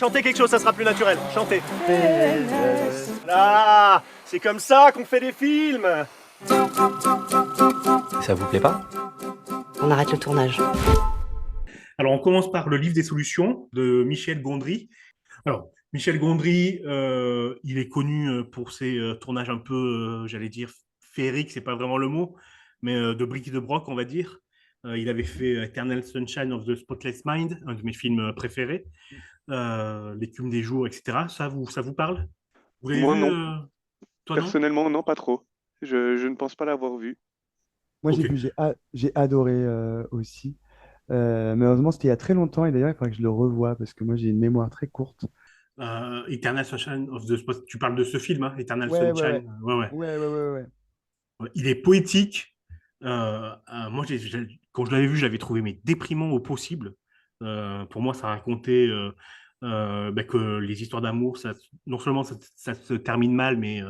chantez quelque chose, ça sera plus naturel. Chantez. Là, c'est comme ça qu'on fait des films. Ça vous plaît pas? On arrête le tournage. Alors, on commence par le livre des solutions de Michel Gondry. Alors, Michel Gondry, il est connu pour ses tournages un peu, j'allais dire, féeriques, c'est pas vraiment le mot, mais de bric et de broc, on va dire. Il avait fait Eternal Sunshine of the Spotless Mind, un de mes films préférés, L'écume des jours, etc. Ça vous parle? Vous l'avez Moi, vu, non. toi, non? Personnellement, non, pas trop. Je ne pense pas l'avoir vu. Moi, Ok. j'ai vu, j'ai adoré aussi. Malheureusement, c'était il y a très longtemps et d'ailleurs, il faudrait que je le revoie parce que moi, j'ai une mémoire très courte. Eternal Sunshine of the Spotless... Tu parles de ce film, hein, Eternal Ouais, ouais, ouais. Sunshine. Ouais, ouais. Ouais, ouais, ouais, ouais. Ouais, il est poétique. Moi, quand je l'avais vu, je l'avais trouvé mais déprimant au possible. Pour moi, ça racontait que les histoires d'amour, non seulement ça se termine mal, mais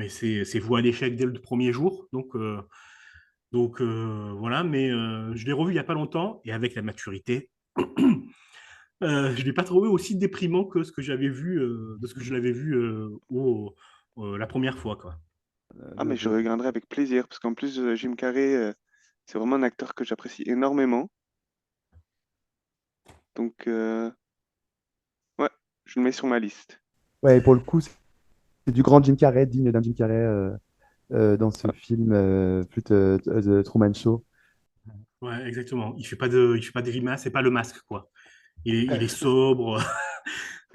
c'est voué à l'échec dès le premier jour. Voilà, mais je l'ai revu il n'y a pas longtemps et avec la maturité, je ne l'ai pas trouvé aussi déprimant que ce que j'avais vu, de ce que je l'avais vu la première fois, quoi. Ah, mais je regarderai avec plaisir, parce qu'en plus, Jim Carrey, c'est vraiment un acteur que j'apprécie énormément. Donc, ouais, je le mets sur ma liste. Ouais, et pour le coup, c'est du grand Jim Carrey, digne d'un Jim Carrey dans ce film The Truman Show. Ouais, exactement. Il fait pas des grimaces, c'est pas le masque, quoi. Il est sobre,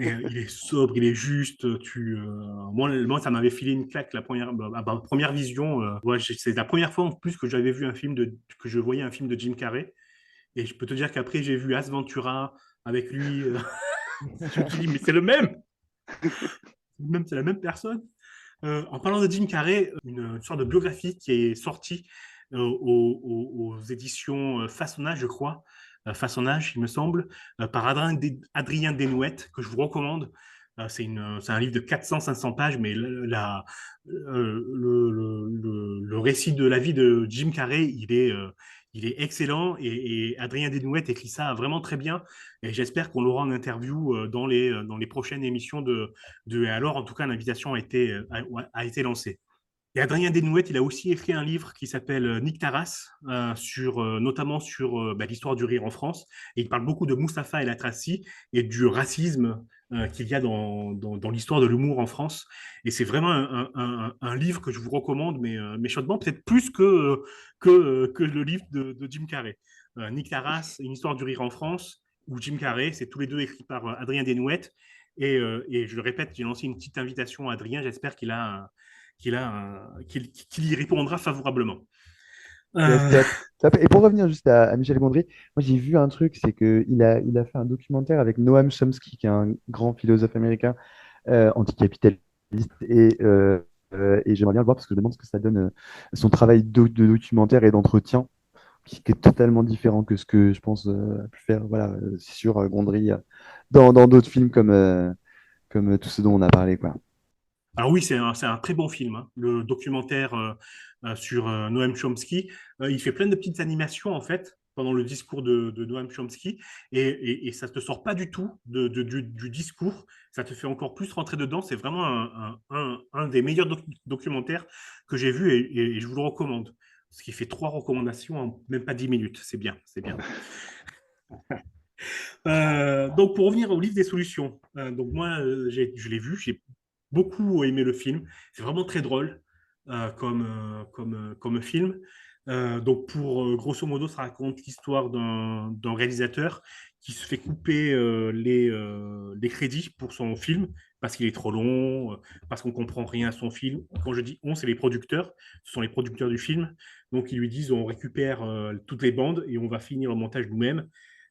il est sobre, il est juste. Moi, ça m'avait filé une claque la première vision. Ouais, c'est la première fois en plus que que je voyais un film de Jim Carrey. Et je peux te dire qu'après, j'ai vu Ace Ventura avec lui. Je me suis dit, mais c'est le même! C'est la même personne. En parlant de Jim Carrey, une sorte de biographie qui est sortie aux éditions Façonnage, je crois, Façonnage, il me semble, par Adrien Desnouettes, que je vous recommande. C'est un livre de 400-500 pages, mais le récit de la vie de Jim Carrey, il est excellent et Adrien Desnouettes écrit ça vraiment très bien. Et j'espère qu'on l'aura en interview dans les prochaines émissions Et alors, en tout cas, l'invitation a été lancée. Et Adrien Desnouettes, il a aussi écrit un livre qui s'appelle Nick Taras, notamment sur l'histoire du rire en France. Et il parle beaucoup de Mustapha El Atrassi et du racisme qu'il y a dans l'histoire de l'humour en France. Et c'est vraiment un livre que je vous recommande, mais chaudement, peut-être plus que le livre de Jim Carrey. Nick Taras, Une histoire du rire en France, ou Jim Carrey, c'est tous les deux écrits par Adrien Desnouettes. Et je le répète, j'ai lancé une petite invitation à Adrien. J'espère qu'il y répondra favorablement. Yes, Euh, top, top. Et pour revenir juste à Michel Gondry, moi j'ai vu un truc, c'est qu'il a fait un documentaire avec Noam Chomsky, qui est un grand philosophe américain anticapitaliste, et j'aimerais bien le voir parce que je me demande ce que ça donne son travail de documentaire et d'entretien, qui est totalement différent que ce que je pense a pu faire, voilà, sur Gondry dans d'autres films comme tout ce dont on a parlé, quoi. alors oui, c'est un très bon film, hein. Le documentaire sur Noam Chomsky. Il fait plein de petites animations, en fait, pendant le discours de Noam Chomsky, et ça ne te sort pas du tout du discours, ça te fait encore plus rentrer dedans. C'est vraiment un des meilleurs documentaires que j'ai vu, et je vous le recommande. Ce qui fait 3 recommandations en même pas 10 minutes. C'est bien, c'est bien. Donc, pour revenir au livre des solutions, donc moi, je l'ai vu, j'ai beaucoup aimé le film. C'est vraiment très drôle comme film. Donc, grosso modo, ça raconte l'histoire d'un réalisateur qui se fait couper les crédits pour son film parce qu'il est trop long, parce qu'on comprend rien à son film. Quand je dis on, c'est les producteurs, ce sont les producteurs du film. Donc, ils lui disent on récupère toutes les bandes et on va finir le montage nous-mêmes.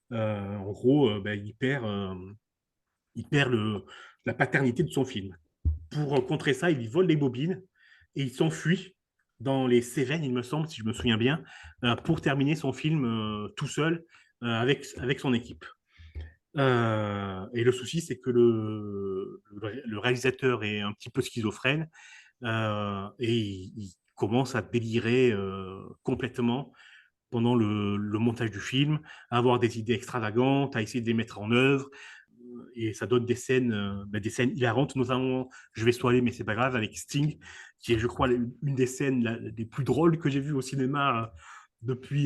En gros, il perd la paternité de son film. Pour contrer ça, il vole les bobines et il s'enfuit dans les Cévennes, il me semble, si je me souviens bien, pour terminer son film tout seul avec son équipe. Et le souci, c'est que le réalisateur est un petit peu schizophrène et il commence à délirer complètement pendant le montage du film, à avoir des idées extravagantes, à essayer de les mettre en œuvre. et ça donne des scènes hilarantes, notamment Je vais soiler, mais c'est pas grave, avec Sting, qui est, je crois, une des scènes les plus drôles que j'ai vues au cinéma depuis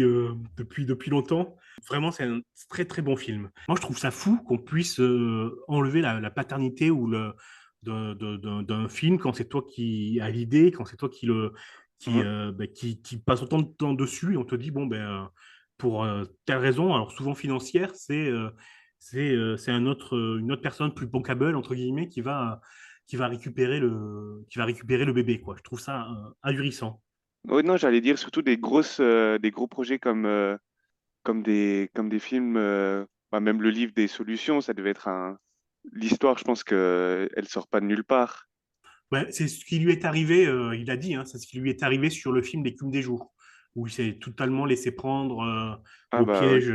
longtemps. Vraiment, c'est un très très bon film. Moi, je trouve ça fou qu'on puisse enlever la paternité ou d'un film quand c'est toi qui as l'idée, quand c'est toi Mhm. qui passe autant de temps dessus et on te dit, bon, pour telle raison, alors souvent financière, c'est une autre personne plus bankable, entre guillemets, qui va récupérer le bébé, quoi. Je trouve ça ahurissant. Oui, non, j'allais dire surtout des gros projets comme des films, bah, même le livre des solutions, ça devait être un. L'histoire, je pense que elle sort pas de nulle part. Ouais, c'est ce qui lui est arrivé, il a dit, hein, c'est ce qui lui est arrivé sur le film L'écume des jours, où il s'est totalement laissé prendre Ah bah oui.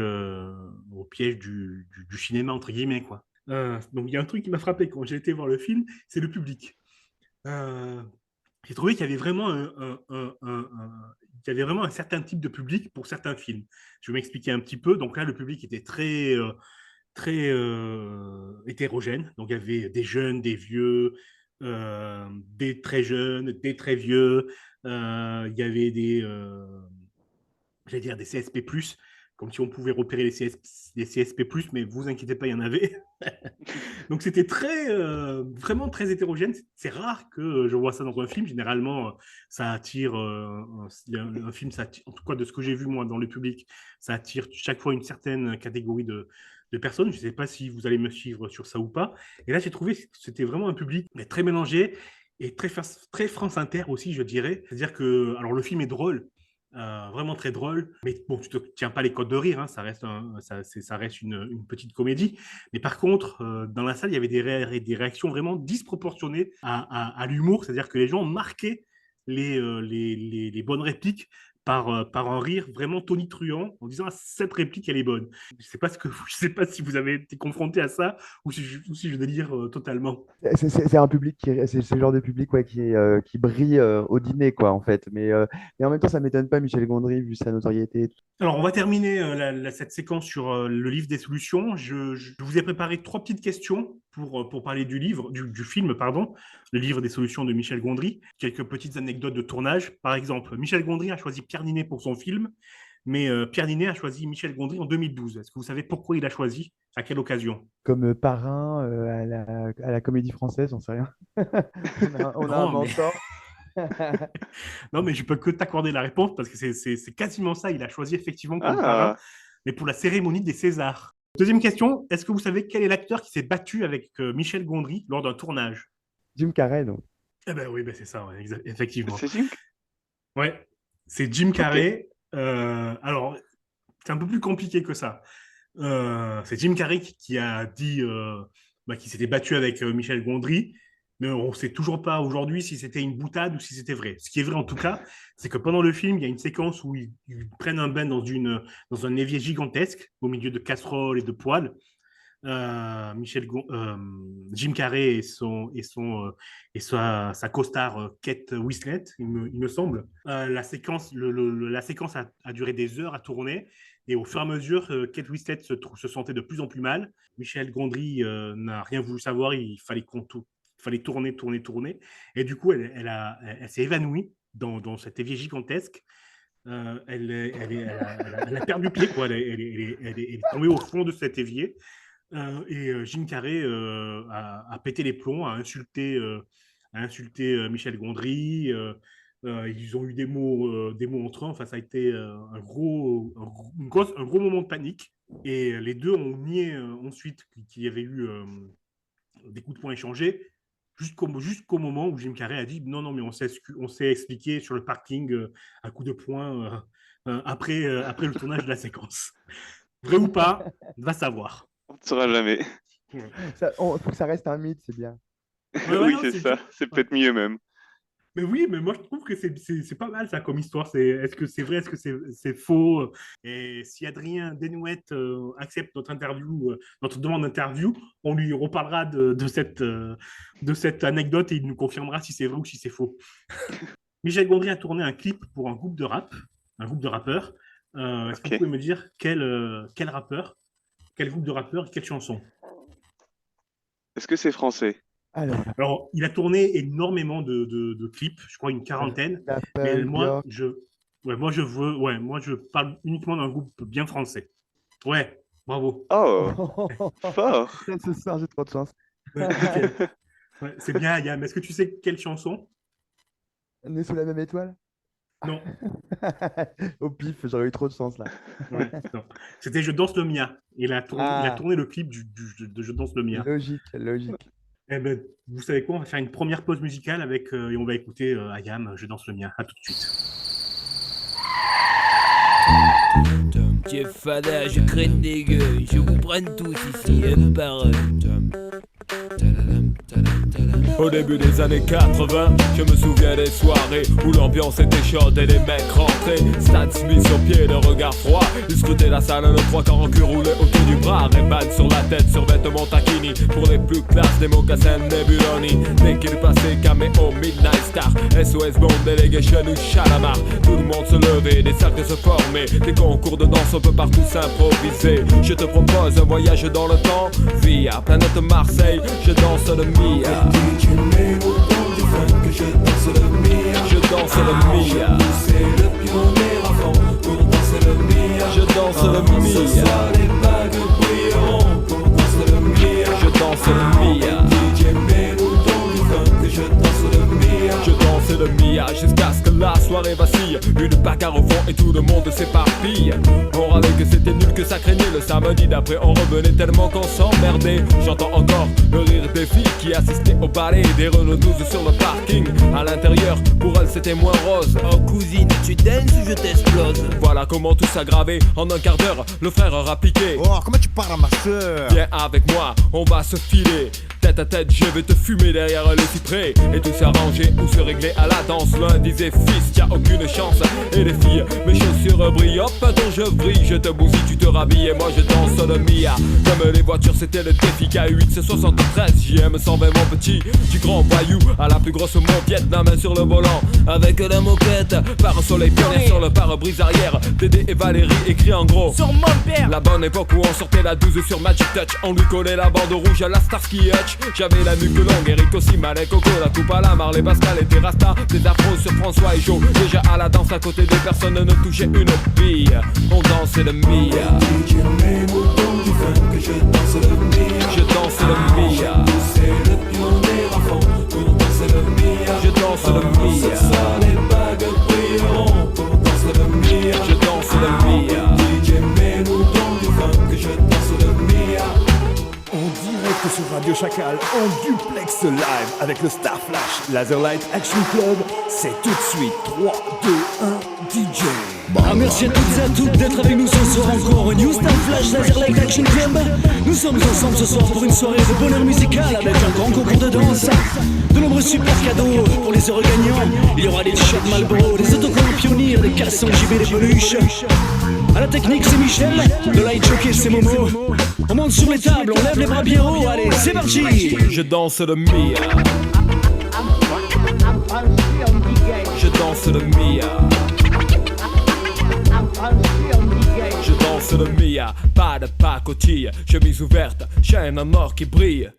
au piège du cinéma, entre guillemets, quoi. Donc il y a un truc qui m'a frappé quand j'ai été voir le film, c'est le public. Euh, j'ai trouvé qu'il y avait vraiment il y avait vraiment un certain type de public pour certains films. Je vais m'expliquer un petit peu. Donc là, le public était très hétérogène. Donc il y avait des jeunes, des vieux, des très jeunes, des très vieux. Il y avait j'allais dire des CSP+, comme si on pouvait repérer les CSP+, mais vous inquiétez pas, il y en avait. Donc c'était vraiment très hétérogène. C'est rare que je vois ça dans un film. Généralement, ça attire un film, ça attire, en tout cas de ce que j'ai vu moi dans le public, ça attire chaque fois une certaine catégorie de personnes. Je ne sais pas si vous allez me suivre sur ça ou pas. Et là, j'ai trouvé que c'était vraiment un public mais très mélangé et très France Inter aussi, je dirais. C'est-à-dire que, alors le film est drôle, vraiment très drôle, mais bon, tu ne te tiens pas les codes de rire, hein, ça reste une petite comédie. Mais par contre, dans la salle, il y avait des réactions vraiment disproportionnées à l'humour, c'est-à-dire que les gens marquaient les bonnes répliques par un rire vraiment tonitruant en disant ah, cette réplique elle est bonne. Je sais pas si vous avez été confronté à ça ou si je délire totalement. C'est un public c'est le genre de public ouais, qui brille au dîner, quoi, en fait. Mais en même temps, ça m'étonne pas, Michel Gondry, vu sa notoriété. Alors, on va terminer cette séquence sur le livre des solutions. Je vous ai préparé trois petites questions pour parler du film, pardon, le livre des solutions de Michel Gondry. Quelques petites anecdotes de tournage. Par exemple, Michel Gondry a choisi Pierre Ninet pour son film, mais Pierre Ninet a choisi Michel Gondry en 2012. Est-ce que vous savez pourquoi il a choisi? À quelle occasion? Comme parrain à la Comédie Française, j'en sais rien. On a un Non, mais, mentor. non, mais je peux que t'accorder la réponse parce que c'est quasiment ça. Il a choisi effectivement comme parrain, Ah, mais pour la cérémonie des Césars. Deuxième question, est-ce que vous savez quel est l'acteur qui s'est battu avec Michel Gondry lors d'un tournage? Jim Carrey, donc. Eh ben oui, ben c'est ça, ouais, effectivement. c'est Jim? Ouais, c'est Jim Ok. Carrey. Alors, c'est un peu plus compliqué que ça. C'est Jim Carrey qui a dit qu'il s'était battu avec Michel Gondry, mais on ne sait toujours pas aujourd'hui si c'était une boutade ou si c'était vrai. Ce qui est vrai en tout cas, c'est que pendant le film, il y a une séquence où ils prennent un bain dans un évier gigantesque au milieu de casseroles et de poêles. Jim Carrey et sa costard Kate Winslet, il me semble. La séquence a duré des heures à tourner et au fur et à mesure, Kate Winslet se sentait de plus en plus mal. Michel Gondry n'a rien voulu savoir, il fallait tourner, tourner, tourner. Et du coup, elle s'est évanouie dans cet évier gigantesque. Elle a perdu pied, quoi. Elle est tombée au fond de cet évier. Jim Carrey a pété les plombs, a insulté Michel Gondry. Ils ont eu des mots entre eux. Enfin, ça a été un gros moment de panique. Et les deux ont nié ensuite qu'il y avait eu des coups de poing échangés jusqu'au moment où Jim Carrey a dit non, non, mais on s'est expliqué sur le parking à coups de poing après le tournage de la séquence. Vrai ou pas, va savoir. On ne saura jamais. Ouais, Faut que ça reste un mythe, c'est bien. ouais, Oui, non, c'est ça. C'est peut-être mieux même. mais oui, mais moi je trouve que c'est pas mal ça comme histoire. Est-ce que c'est vrai, est-ce que c'est faux? Et si Adrien Desnouettes accepte notre interview, notre demande d'interview, on lui reparlera de cette anecdote et il nous confirmera si c'est vrai ou si c'est faux. Michel Gondry a tourné un clip pour un groupe de rap, un groupe de rappeurs. Est-ce que vous Ok. pouvez me dire quel rappeur, quel groupe de rappeurs et quelle chanson? Est-ce que c'est français? Alors, Alors, il a tourné énormément de clips, je crois une quarantaine. Mais Capel, moi, Björk. moi, je parle uniquement d'un groupe bien français. Ouais, bravo. Oh, fort. Ça, ce soir, j'ai trop de chance. Ouais, nickel. Ouais, c'est bien, Ayam. Est-ce que tu sais quelle chanson? On est sous la même étoile? Non. Au pif, j'aurais eu trop de chance là. Ouais, non. C'était Je danse le Mia. Il a Ah, tourné le clip de Je danse le Mia. logique, logique. Eh ben, vous savez quoi? On va faire une première pause musicale et on va écouter Ayam, Je danse le Mia. À tout de suite. Jeff Fada, je craigne des gueux, je vous prenne tous ici, un par un. Au début des années 80, je me souviens des soirées où l'ambiance était chaude et les mecs rentraient. Stan Smith sur pied, le regard froid. Ils scrutaient la salle, le trois quarts en cul roulé autour du bras. Ray-Ban sur la tête, sur vêtements taquini. Pour les plus classes, des mocassins Nebuloni. Dès qu'il passait, caméo, Midnight Star, SOS Bond, Delegation ou Chalamar. Tout le monde se levait, des cercles se formaient. Des concours de danse, on peut partout s'improviser. Je te propose un voyage dans le temps via planète Marseille, je danse le Mia. Je danse le Mia. C'est le pionnier avant pour danser le Mia. Je danse le Mia. Ce soir les bagues brilleront pour danser le Mia. Je danse le Mia. DJ mets-nous donc du funk, je danse le Mia. Je danse le Mia jusqu'à ce que la soirée vacille. Une bagarre au fond et tout le monde s'éparpille. On râlait que c'était nul, que ça craignait. Le samedi d'après on revenait tellement qu'on s'emmerdait. J'entends encore le rire des filles qui assistaient au ballet. Des Renault 12 sur le parking. À l'intérieur, pour elles c'était moins rose. Oh cousine, tu danses ou je t'explose? Voilà comment tout s'aggravait. En un quart d'heure, le frère aura piqué. Oh, comment tu parles à ma soeur? Viens avec moi, on va se filer. Tête à tête, je vais te fumer derrière le cyprès. Et tout s'arranger ou se régler à la danse. L'un disait fils, y'a aucune chance. Et les filles, mes chaussures brillent. Hop, attends, je brille, je te bousille, tu te rhabilles. Et moi je danse le Mia. Comme les voitures, c'était le défi K8, c'est 73. JM 120, mon petit, du grand voyou à la plus grosse moquette, la main sur le volant. Avec la moquette, par soleil pionnier sur le pare-brise arrière. Dédé et Valérie écrit en gros sur mon père. La bonne époque où on sortait la 12 sur Magic Touch. On lui collait la bande rouge à la Starsky Hutch. J'avais la nuque longue, Eric aussi, Malek, Coco, la coupe à la Marley, Pascal et Terrasta. Des afros sur François et Joe. Déjà à la danse à côté de personne ne touchait une bille. On dansait le Mia. Je danse le Mia. Je danse le Mia. C'est le pionnier avant pour danser le Mia. Je danse le Mia. Ce soir les bagues brilleront pour danser le Mia. Je danse le Mia. DJ mets-nous donc du funk, je danse le Mia. En direct sur Radio Chacal, en duplex live avec le Star Flash Laserlight Action Club, c'est tout de suite 3, 2, 1, DJ. Merci à toutes et à toutes d'être avec nous ce soir encore au New Star Flash Laserlight Action Club. Nous sommes ensemble ce soir pour une soirée de bonheur musical avec un grand concours de danse, de nombreux super cadeaux pour les heureux gagnants. Il y aura des t-shirts Marlboro, des autocollants Pionnier, des caleçons JB, des peluches. À la technique c'est Michel, le light jockey c'est Momo. On monte sur les tables, on lève les bras bien haut, allez c'est parti. Je danse le Mia. Je danse le Mia. Je danse le Mia, pas de pacotille, chemise ouverte, chaîne en or qui brille.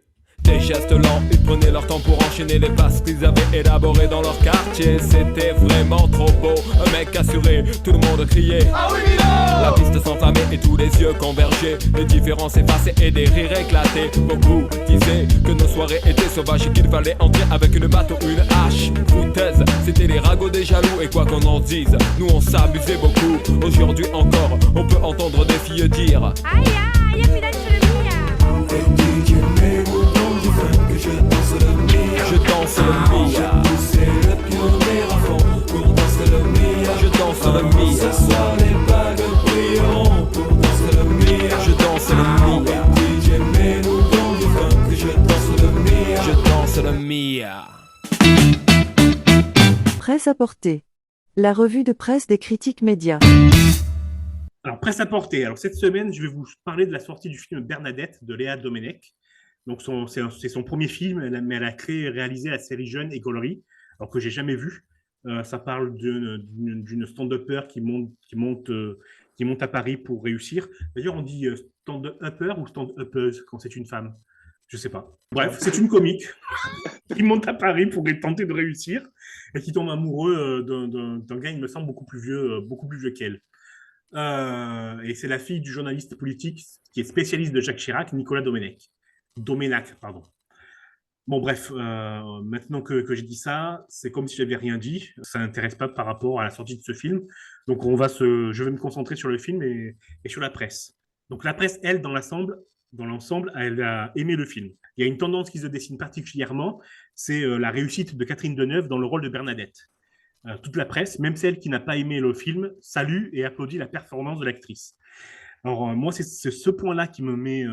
Des gestes lents, ils prenaient leur temps pour enchaîner les passes qu'ils avaient élaborées dans leur quartier. C'était vraiment trop beau, un mec assuré, tout le monde criait ah oui Milo. La piste s'enflammait et tous les yeux convergeaient. Les différences effacées et des rires éclatés. Beaucoup disaient que nos soirées étaient sauvages et qu'il fallait entrer avec une batte ou une hache. Foutaise, c'était les ragots des jaloux. Et quoi qu'on en dise, nous on s'amusait beaucoup. Aujourd'hui encore, on peut entendre des filles dire aïe aïe, y'a plus d'âge sur le Mia. Je danse le Mia. Je danse le Mia. C'est le pionnier à fond pour danser le Mia. Je danse le Mia. Ce soir les bagues brilleront pour danser le Mia. Je danse le Mia. DJ mets-nous donc du funk. Je danse le Mia. Je danse le Mia. Presse à portée. La revue de presse des critiques médias. Alors, presse à portée. Alors, cette semaine, je vais vous parler de la sortie du film Bernadette de Léa Domenech. Donc, c'est son premier film, mais elle a créé et réalisé la série Jeune et Coloris, alors que j'ai jamais vu. Ça parle d'une stand-upper qui monte à Paris pour réussir. D'ailleurs, on dit stand-upper ou stand-uppeuse quand c'est une femme? Je sais pas. Bref, c'est une comique qui monte à Paris pour tenter de réussir et qui tombe amoureux d'un gars, il me semble, beaucoup plus vieux qu'elle. Et c'est la fille du journaliste politique qui est spécialiste de Jacques Chirac, Nicolas Domenech. Domenac, pardon. Bon, bref, maintenant que j'ai dit ça, c'est comme si j'avais rien dit. Ça n'intéresse pas par rapport à la sortie de ce film. Donc, je vais me concentrer sur le film et sur la presse. Donc, la presse, elle, dans l'ensemble, elle a aimé le film. Il y a une tendance qui se dessine particulièrement, c'est la réussite de Catherine Deneuve dans le rôle de Bernadette. Toute la presse, même celle qui n'a pas aimé le film, salue et applaudit la performance de l'actrice. Alors, moi, c'est ce point-là qui me met,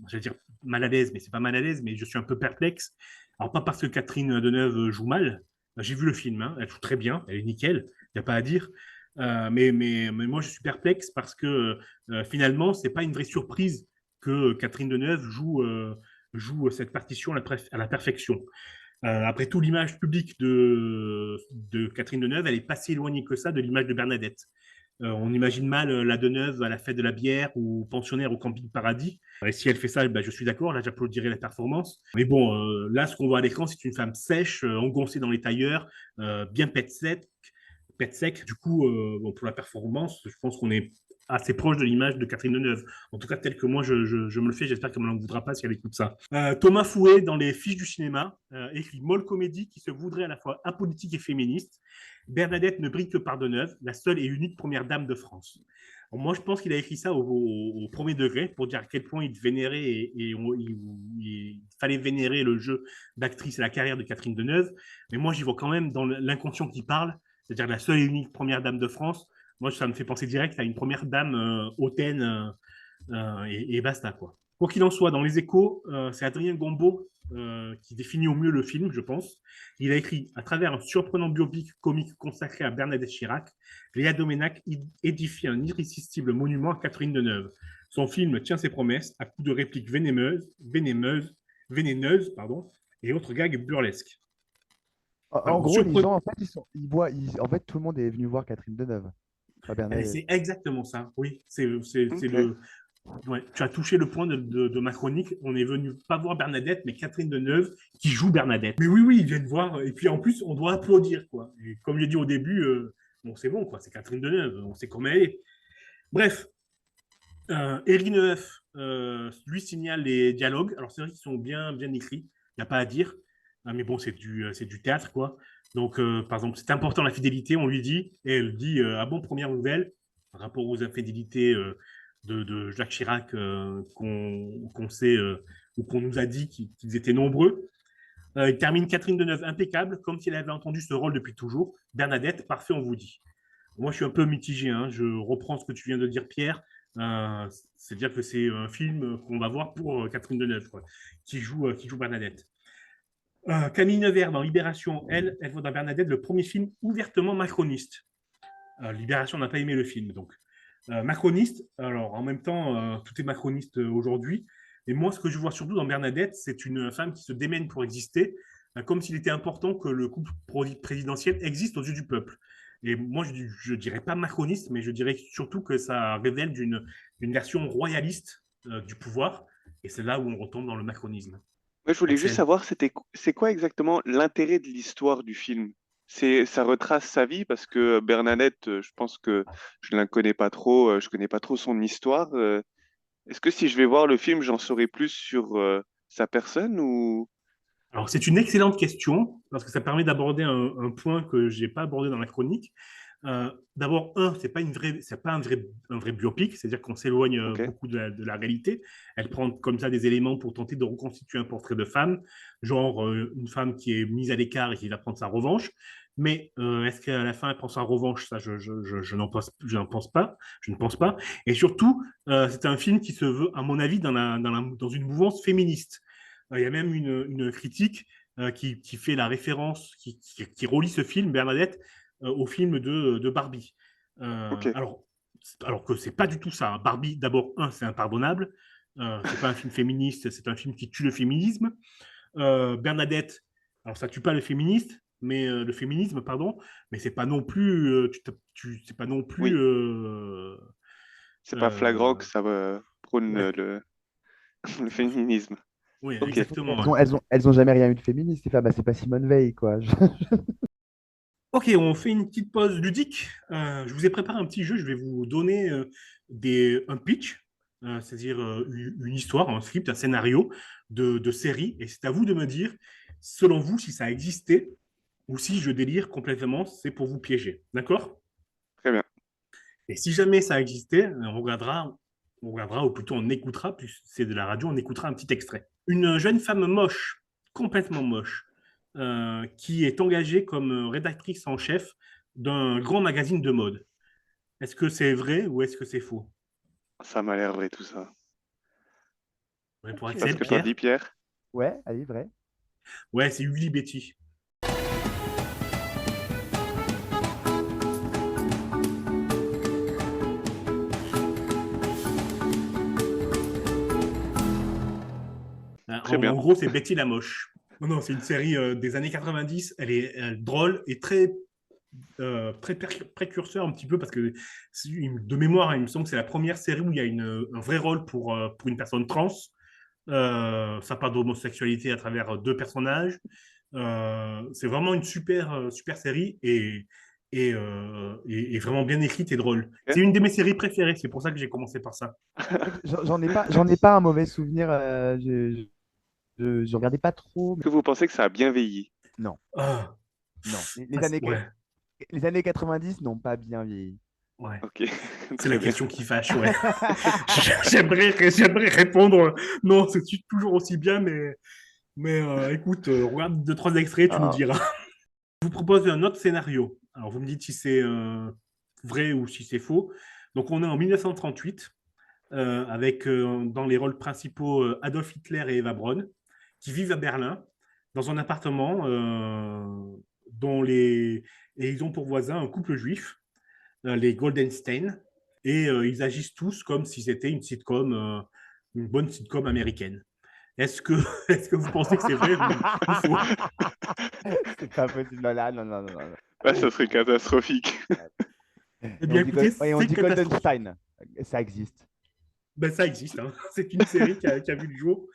j'allais dire mal à l'aise, mais c'est pas mal à l'aise, mais je suis un peu perplexe. Alors, pas parce que Catherine Deneuve joue mal. J'ai vu le film, hein, elle joue très bien, elle est nickel, il n'y a pas à dire. Mais moi, je suis perplexe parce que finalement, c'est pas une vraie surprise que Catherine Deneuve joue cette partition à la perfection. Après tout, l'image publique de Catherine Deneuve, elle est pas si éloignée que ça de l'image de Bernadette. On imagine mal la Deneuve à la fête de la bière ou pensionnaire au camping Paradis. Et si elle fait ça, ben, je suis d'accord, là j'applaudirais la performance. Mais bon, là ce qu'on voit à l'écran, c'est une femme sèche, engoncée dans les tailleurs, bien pète sec. Du coup, bon, pour la performance, je pense qu'on est assez proche de l'image de Catherine Deneuve. En tout cas, tel que moi je me le fais, j'espère qu'elle ne m'en voudra pas si elle écoute ça. Thomas Fouet, dans les fiches du cinéma, écrit molle comédie qui se voudrait à la fois apolitique et féministe. Bernadette ne brille que par Deneuve, la seule et unique première dame de France. Alors moi, je pense qu'il a écrit ça au premier degré pour dire à quel point il vénérait il fallait vénérer le jeu d'actrice et la carrière de Catherine Deneuve. Mais moi, j'y vois quand même dans l'inconscient qui parle, c'est-à-dire la seule et unique première dame de France. Moi, ça me fait penser direct à une première dame hautaine et basta, quoi. Quoi qu'il en soit, dans les Échos, c'est Adrien Gombeau qui définit au mieux le film, je pense. Il a écrit, à travers un surprenant biopic comique consacré à Bernadette Chirac, Léa Doménac édifie un irrésistible monument à Catherine Deneuve. Son film tient ses promesses à coups de répliques vénéneuses, et autres gags burlesques. En gros, les gens, en fait, en fait, tout le monde est venu voir Catherine Deneuve. C'est exactement ça, oui. Ouais, tu as touché le point de ma chronique. On est venu pas voir Bernadette, mais Catherine Deneuve qui joue Bernadette. Mais oui, ils viennent voir. Et puis en plus, on doit applaudir, quoi. Et comme j'ai dit au début, bon, c'est bon, quoi. C'est Catherine Deneuve. On sait comment elle est. Bref, Éric Neuf, lui signale les dialogues. Alors c'est vrai qu'ils sont bien écrits. Il n'y a pas à dire. Mais bon, c'est du théâtre, quoi. Donc, par exemple, c'est important la fidélité, on lui dit, et elle dit ah bon, première nouvelle, par rapport aux infidélités de Jacques Chirac qu'on sait ou qu'on nous a dit qu'ils étaient nombreux. Il termine Catherine Deneuve impeccable, comme si elle avait entendu ce rôle depuis toujours. Bernadette, parfait, on vous dit. Moi, je suis un peu mitigé, hein. Je reprends ce que tu viens de dire, Pierre. C'est-à-dire que c'est un film qu'on va voir pour Catherine Deneuve, quoi, qui joue Bernadette. Camille Nevers, dans Libération, elle voit dans Bernadette le premier film ouvertement macroniste. Libération n'a pas aimé le film, donc. Macroniste, alors en même temps, tout est macroniste aujourd'hui. Et moi, ce que je vois surtout dans Bernadette, c'est une femme qui se démène pour exister, comme s'il était important que le couple présidentiel existe aux yeux du peuple. Et moi, je dirais pas macroniste, mais je dirais surtout que ça révèle d'une version royaliste du pouvoir. Et c'est là où on retombe dans le macronisme. Moi, je voulais juste savoir, c'est quoi exactement l'intérêt de l'histoire du film? Ça retrace sa vie parce que Bernadette, je pense que je ne la connais pas trop, je connais pas trop son histoire. Est-ce que si je vais voir le film, j'en saurai plus sur sa personne ou... Alors, c'est une excellente question parce que ça permet d'aborder un point que je n'ai pas abordé dans la chronique. D'abord, c'est pas un vrai biopic, c'est-à-dire qu'on s'éloigne beaucoup de la réalité. Elle prend comme ça des éléments pour tenter de reconstituer un portrait de femme, genre une femme qui est mise à l'écart et qui va prendre sa revanche. Mais est-ce qu'à la fin elle prend sa revanche? Ça, je n'en pense pas. Et surtout, c'est un film qui se veut, à mon avis, dans une mouvance féministe. Il y a même une critique qui fait la référence, qui relie ce film, Bernadette, au film de Barbie. Alors que c'est pas du tout ça, hein. Barbie, d'abord, c'est impardonnable. C'est pas un film féministe, c'est un film qui tue le féminisme. Bernadette, alors ça tue pas le féminisme, pardon, mais c'est pas non plus, c'est pas non plus. C'est pas flagrant que ça prône le féminisme. Oui, Ok. exactement. Elles ont jamais rien eu de féministe. C'est pas Simone Veil, quoi. Ok, on fait une petite pause ludique. Je vous ai préparé un petit jeu. Je vais vous donner un pitch, c'est-à-dire une histoire, un script, un scénario de série. Et c'est à vous de me dire, selon vous, si ça a existé ou si je délire complètement, c'est pour vous piéger. D'accord? Très bien. Et si jamais ça existait, on regardera, ou plutôt on écoutera, puisque c'est de la radio, on écoutera un petit extrait. Une jeune femme moche, complètement moche, qui est engagée comme rédactrice en chef d'un grand magazine de mode. Est-ce que c'est vrai ou est-ce que c'est faux? Ça m'a l'air vrai tout ça. Ouais, pour Parce Axel, que t'en Pierre? dis, Pierre? Ouais, allez, vrai. Ouais, c'est Willy Betty. Très bien. En gros, c'est Betty la moche. Non, non, c'est une série des années 90. Elle est drôle et très précurseur un petit peu parce que de mémoire, il me semble que c'est la première série où il y a un vrai rôle pour une personne trans. Ça parle d'homosexualité à travers deux personnages. C'est vraiment une super série et vraiment bien écrite et drôle. C'est une de mes séries préférées, c'est pour ça que j'ai commencé par ça. J'en ai pas un mauvais souvenir. Je regardais pas trop. Est-ce que vous pensez que ça a bien vieilli? Non, Ah, non. ouais, Les années 90 n'ont pas bien vieilli. ouais. Ok. C'est Très la bien. question qui fâche, ouais. J'aimerais répondre non, c'est toujours aussi bien, mais écoute, regarde 2-3 extraits, tu nous Ah. diras. Je vous propose un autre scénario. Alors, vous me dites si c'est vrai ou si c'est faux. Donc, on est en 1938, avec dans les rôles principaux Adolf Hitler et Eva Braun, qui vivent à Berlin, dans un appartement et ils ont pour voisin un couple juif, les Goldenstein, et ils agissent tous comme si c'était une bonne sitcom américaine. Est-ce que, est-ce que vous pensez que c'est vrai ou faux? C'est pas possible. Non, là, non, non, non, non. Là, ça serait catastrophique. Eh bien, écoutez, Et on c'est dit catastrophique. Goldenstein. Ça existe. Ben, ça existe, hein. C'est une série qui a vu le jour.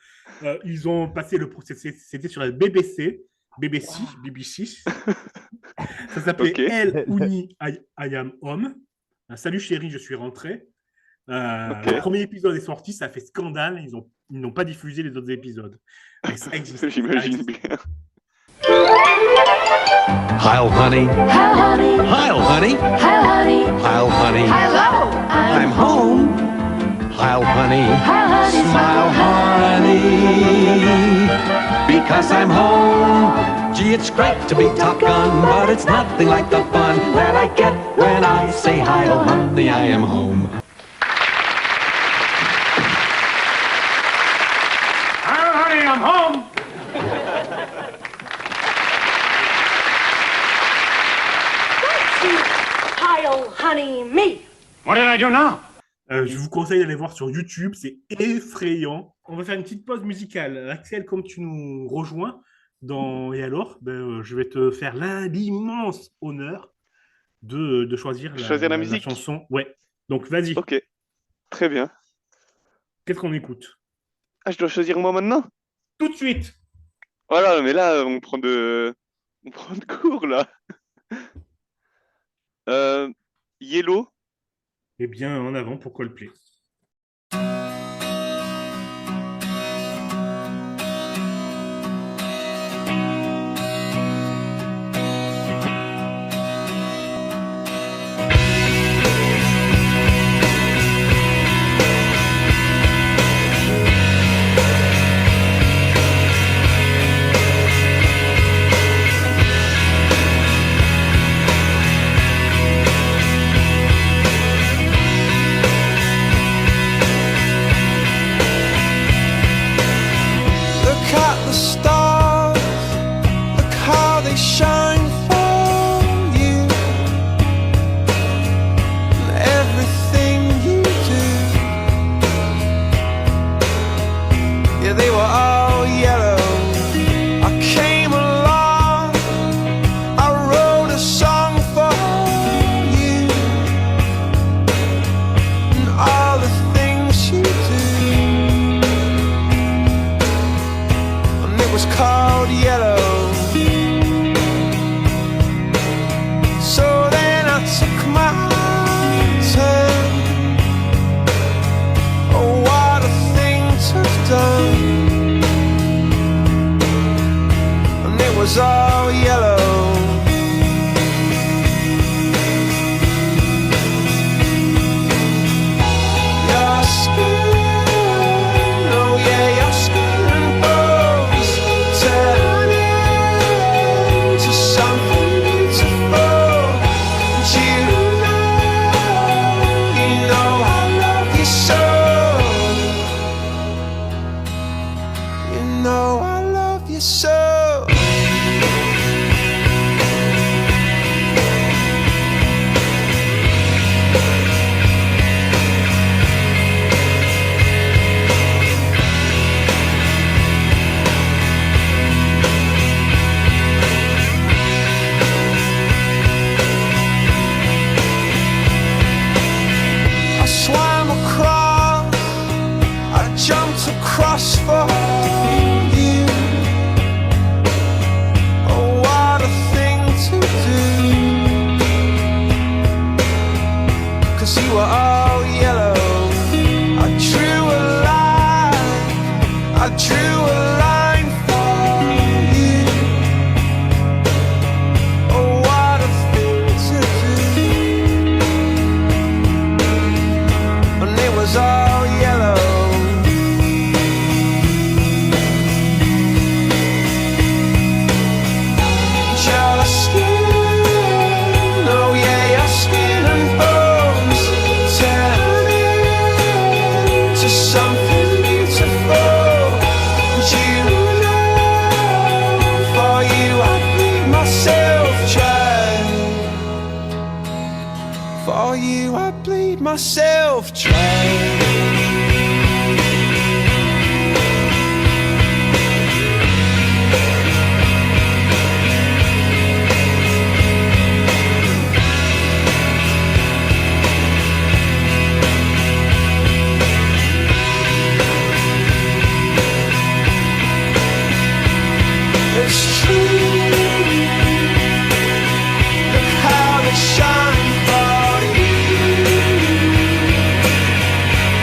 Ils ont passé le procès, c'était sur la BBC. Ça s'appelait Ok. Elle Uni I Am Home. Salut chérie, je suis rentré. Ok. Le premier épisode est sorti, ça a fait scandale. Ils n'ont pas diffusé les autres épisodes. Mais ça existe. J'imagine bien. Heil, honey. Hi, honey. Heil, honey. Hi, honey. Heil, honey. Hello. I'm home. Heil, honey. Hi, honey. Smile, honey. Because I'm home. Gee, it's great to be Top Gun, but it's nothing like the fun that I get when I say, Heil, honey, I am home. Heil, honey, I'm home. Heil, honey, me. What did I do now? Je vous conseille d'aller voir sur YouTube, c'est effrayant. On va faire une petite pause musicale. Axel, comme tu nous rejoins dans Et alors, je vais te faire l'immense honneur de choisir la musique. chanson. Ouais, donc vas-y. Ok. Très bien. Qu'est-ce qu'on écoute? Ah, je dois choisir moi maintenant? Tout de suite. Voilà, mais là, on prend de cours, là. Yellow. Eh bien, en avant pour Coldplay. Hi, was all yellow. Your skin, oh yeah, your skin and bones turn into something beautiful. And you know I love you so. You know I love you so. I swam across, I jumped across for you. Oh, what a thing to do. 'Cause you were all yellow. I drew a line, I drew a line for you. Oh, what a thing to do. And it was all yellow. Your skin, oh yeah, your skin and bones turn into something beautiful. And you know, for you I bleed myself dry. For you I bleed myself dry. It's true. Look how they shine for you.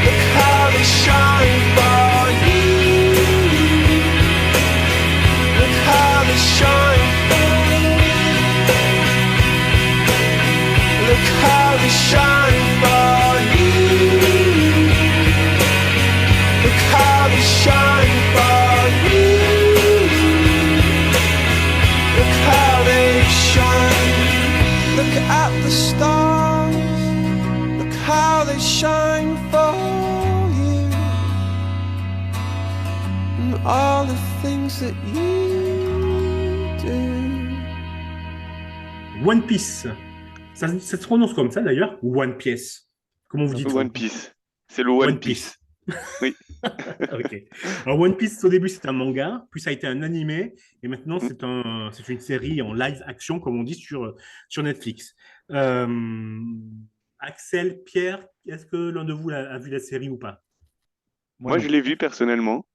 Look how they shine for you. Look how they shine for you. Look how they shine for you. Look how they shine for you. Look how they shine. Look at the stars. Look how they shine for you. And all the things that you do. One Piece. Ça se prononce comme ça d'ailleurs, ou One Piece. Comment vous dites One Piece. C'est le One Piece. Oui. Ok. Alors One Piece, au début, c'était un manga, puis ça a été un animé, et maintenant, c'est une série en live action, comme on dit, sur Netflix. Axel, Pierre, est-ce que l'un de vous a vu la série ou pas? Moi, je l'ai vu personnellement.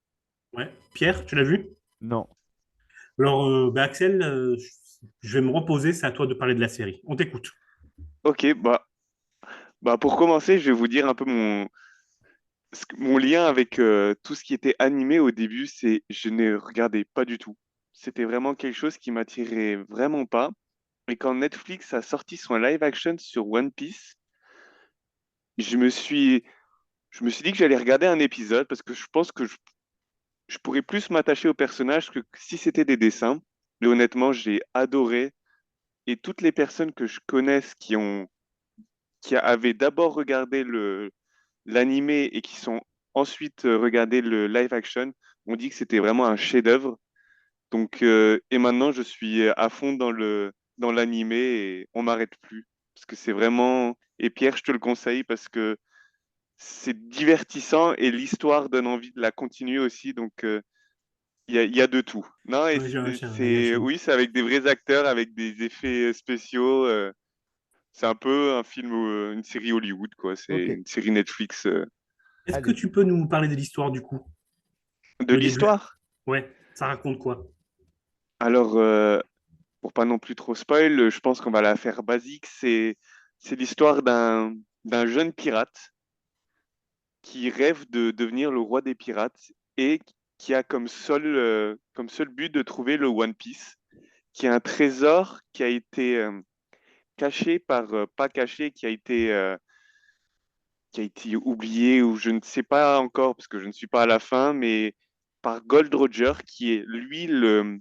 Ouais. Pierre, tu l'as vu? Non. Alors, Axel, je vais me reposer, c'est à toi de parler de la série. On t'écoute. Ok, bah pour commencer, je vais vous dire un peu mon lien avec tout ce qui était animé au début, c'est je ne regardais pas du tout. C'était vraiment quelque chose qui m'attirait vraiment pas. Et quand Netflix a sorti son live action sur One Piece, je me suis, je me suis dit que j'allais regarder un épisode parce que je pense que je pourrais plus m'attacher au personnage que si c'était des dessins. Et honnêtement, j'ai adoré. Et toutes les personnes que je connaisse qui avaient d'abord regardé l'animé et qui sont ensuite regardé le live action ont dit que c'était vraiment un chef-d'œuvre. Donc, et maintenant, je suis à fond dans l'animé et on m'arrête plus. Parce que c'est vraiment. Et Pierre, je te le conseille parce que c'est divertissant et l'histoire donne envie de la continuer aussi. Donc, il y a de tout. Non, et oui, c'est avec des vrais acteurs, avec des effets spéciaux. C'est un peu un film, une série Hollywood, quoi. C'est Ok. une série Netflix. Est-ce que tu peux nous parler de l'histoire du coup? De Le début. l'histoire? Ouais, ça raconte quoi? Alors, pour pas non plus trop spoil, je pense qu'on va la faire basique. C'est l'histoire d'un jeune pirate qui rêve de devenir le roi des pirates et qui a comme seul but de trouver le One Piece. qui est un trésor qui a été caché pas caché, qui a été oublié ou je ne sais pas encore parce que je ne suis pas à la fin, mais par Gold Roger, qui est lui le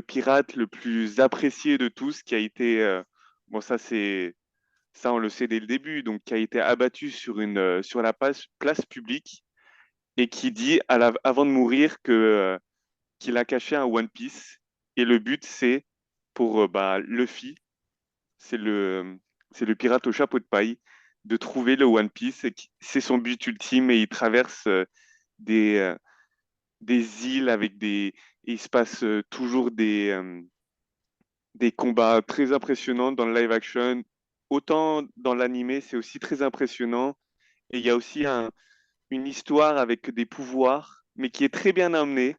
pirate le plus apprécié de tous, qui a été, bon ça on le sait dès le début, donc qui a été abattu sur la place publique et qui dit avant de mourir qu'il a caché un One Piece et le but c'est pour Luffy, c'est le pirate au chapeau de paille, de trouver le One Piece. C'est son but ultime et il traverse des, euh, des îles et il se passe toujours des combats très impressionnants dans le live action. Autant dans l'animé, c'est aussi très impressionnant. Et il y a aussi une histoire avec des pouvoirs, mais qui est très bien amenée.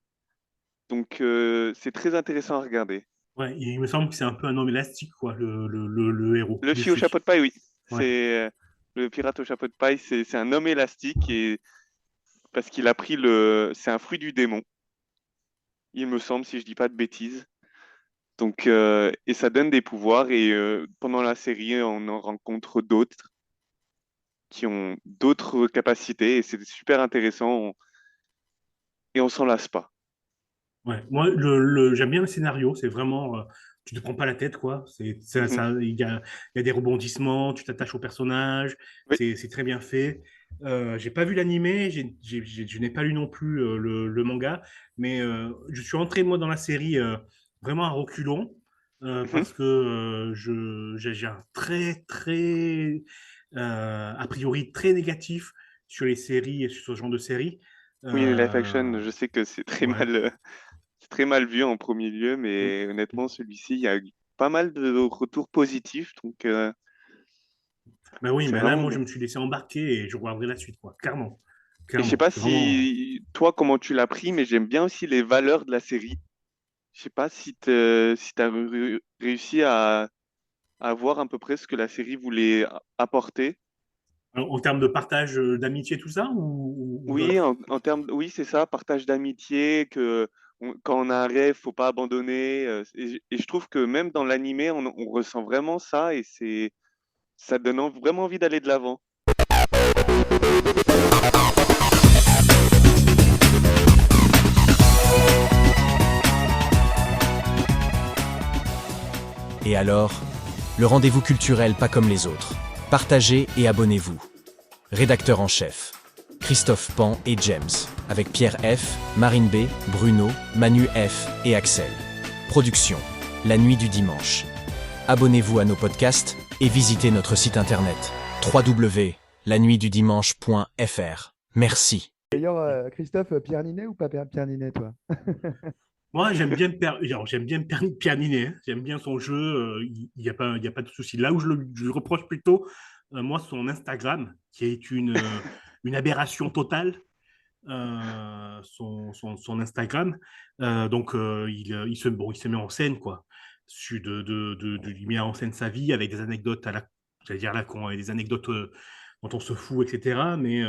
Donc, c'est très intéressant à regarder. Ouais, il me semble que c'est un peu un homme élastique, quoi, le héros. Luffy au chapeau de paille, oui. Ouais. C'est le pirate au chapeau de paille, c'est un homme élastique et parce qu'il a pris c'est un fruit du démon, il me semble, si je dis pas de bêtises. Donc, et ça donne des pouvoirs et pendant la série, on en rencontre d'autres qui ont d'autres capacités et c'est super intéressant et on s'en lasse pas. Ouais. Moi, j'aime bien le scénario. C'est vraiment, tu te prends pas la tête, quoi. Il y a des rebondissements, tu t'attaches au personnage. Oui. C'est très bien fait. J'ai pas vu l'animé, je n'ai pas lu non plus le manga, mais je suis entré moi dans la série vraiment à reculons parce que j'ai un a priori très négatif sur les séries et sur ce genre de séries. Oui, les live action, je sais que c'est très Ouais. c'est très mal vu en premier lieu, mais honnêtement, celui-ci, il y a eu pas mal de retours positifs, donc Ben oui, c'est ben là, vraiment moi, je bien. me suis laissé embarquer et je regarderai la suite, quoi. Clairement. Et je sais Clairement. pas C'est vraiment. si toi, comment tu l'as pris, mais j'aime bien aussi les valeurs de la série. Je sais pas si tu as réussi à voir à peu près ce que la série voulait apporter. En termes de partage d'amitié, tout ça, ou Oui, d'autres? en termes, oui, c'est ça, partage d'amitié, quand on a un rêve, faut pas abandonner. Et je trouve que même dans l'animé, on ressent vraiment ça et ça donne vraiment envie d'aller de l'avant. Et alors, le rendez-vous culturel pas comme les autres. Partagez et abonnez-vous. Rédacteur en chef, Christophe Pan et James, avec Pierre F, Marine B, Bruno, Manu F et Axel. Production, La Nuit du Dimanche. Abonnez-vous à nos podcasts et visitez notre site internet www.lanuitdudimanche.fr. Merci. D'ailleurs, Christophe, Pierre Ninet ou pas Pierre Ninet, toi? Moi, j'aime bien, j'aime bien Pierre Ninet, hein. J'aime bien son jeu. Il y a pas de souci. Là où je lui reproche plutôt, moi, son Instagram, qui est une aberration totale. Son Instagram. Il se met en scène, quoi. Il met en scène sa vie avec des anecdotes j'allais dire la con, des anecdotes dont on se fout, etc. Mais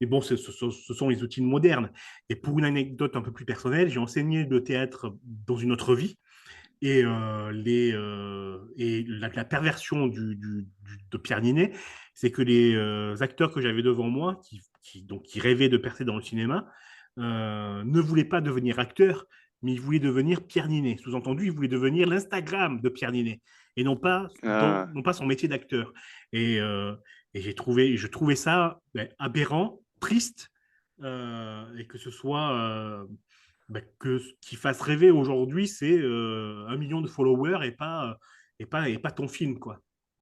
bon, ce sont les outils modernes. Et pour une anecdote un peu plus personnelle, j'ai enseigné le théâtre dans une autre vie. La perversion de Pierre Ninet, c'est que les acteurs que j'avais devant moi, qui rêvaient de percer dans le cinéma, ne voulaient pas devenir acteurs, mais ils voulaient devenir Pierre Ninet. Sous-entendu, ils voulaient devenir l'Instagram de Pierre Ninet, et non pas son métier d'acteur. Et je trouvais ça aberrant, triste, et que ce soit... qui fasse rêver aujourd'hui, c'est 1 million de followers et pas ton film, quoi.